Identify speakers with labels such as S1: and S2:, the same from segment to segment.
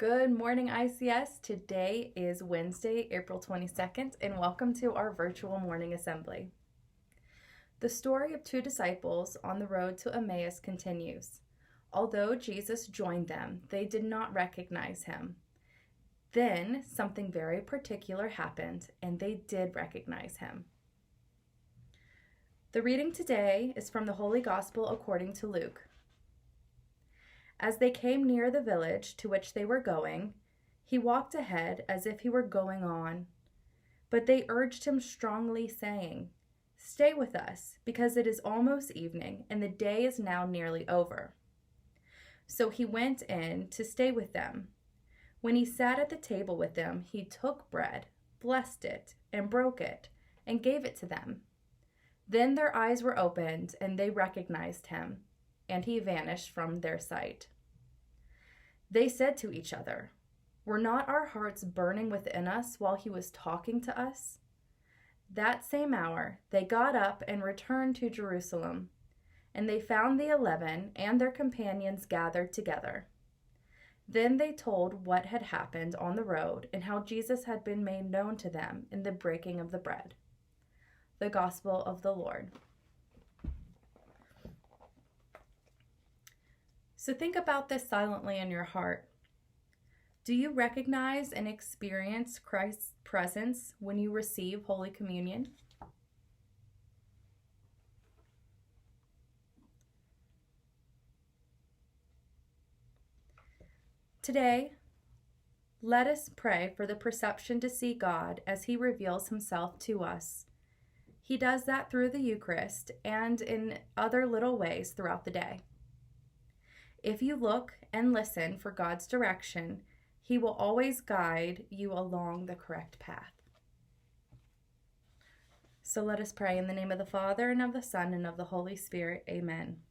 S1: Good morning, ICS. Today is Wednesday, April 22nd, and welcome to our virtual morning assembly. The story of two disciples on the road to Emmaus continues. Although Jesus joined them, they did not recognize him. Then something very particular happened, and they did recognize him. The reading today is from the Holy Gospel according to Luke. As they came near the village to which they were going, he walked ahead as if he were going on. But they urged him strongly, saying, "Stay with us, because it is almost evening, and the day is now nearly over." So he went in to stay with them. When he sat at the table with them, he took bread, blessed it, and broke it, and gave it to them. Then their eyes were opened, and they recognized him, and he vanished from their sight. They said to each other, "Were not our hearts burning within us while he was talking to us?" That same hour they got up and returned to Jerusalem, and they found the 11 and their companions gathered together. Then they told what had happened on the road and how Jesus had been made known to them in the breaking of the bread. The Gospel of the Lord. So think about this silently in your heart. Do you recognize and experience Christ's presence when you receive Holy Communion? Today, let us pray for the perception to see God as he reveals himself to us. He does that through the Eucharist and in other little ways throughout the day. If you look and listen for God's direction, he will always guide you along the correct path. So let us pray in the name of the Father, and of the Son, and of the Holy Spirit. Amen.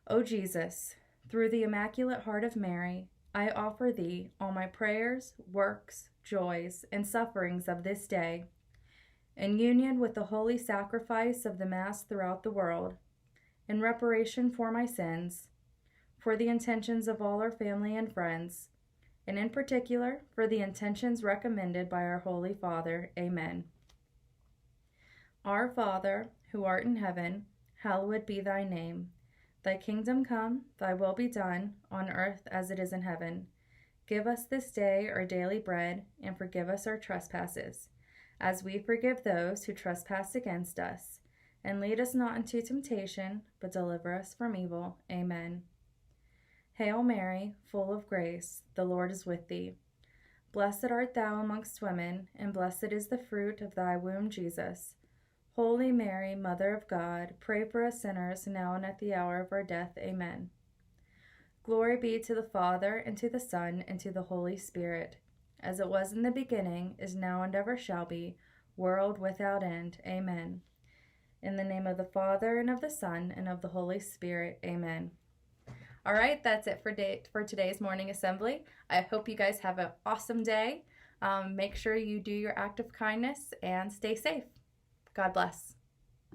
S1: O Jesus, through the Immaculate Heart of Mary, I offer thee all my prayers, works, joys, and sufferings of this day, in union with the holy sacrifice of the Mass throughout the world, in reparation for my sins, for the intentions of all our family and friends, and in particular for the intentions recommended by our Holy Father. Amen. Our Father, who art in heaven, hallowed be thy name. Thy kingdom come, thy will be done, on earth as it is in heaven. Give us this day our daily bread, and forgive us our trespasses, as we forgive those who trespass against us. And lead us not into temptation, but deliver us from evil. Amen. Hail Mary, full of grace, the Lord is with thee. Blessed art thou amongst women, and blessed is the fruit of thy womb, Jesus. Holy Mary, Mother of God, pray for us sinners, now and at the hour of our death. Amen. Glory be to the Father, and to the Son, and to the Holy Spirit, as it was in the beginning, is now, and ever shall be, world without end. Amen. In the name of the Father, and of the Son, and of the Holy Spirit. Amen. All right, that's it for today's morning assembly. I hope you guys have an awesome day. Make sure you do your act of kindness and stay safe. God bless.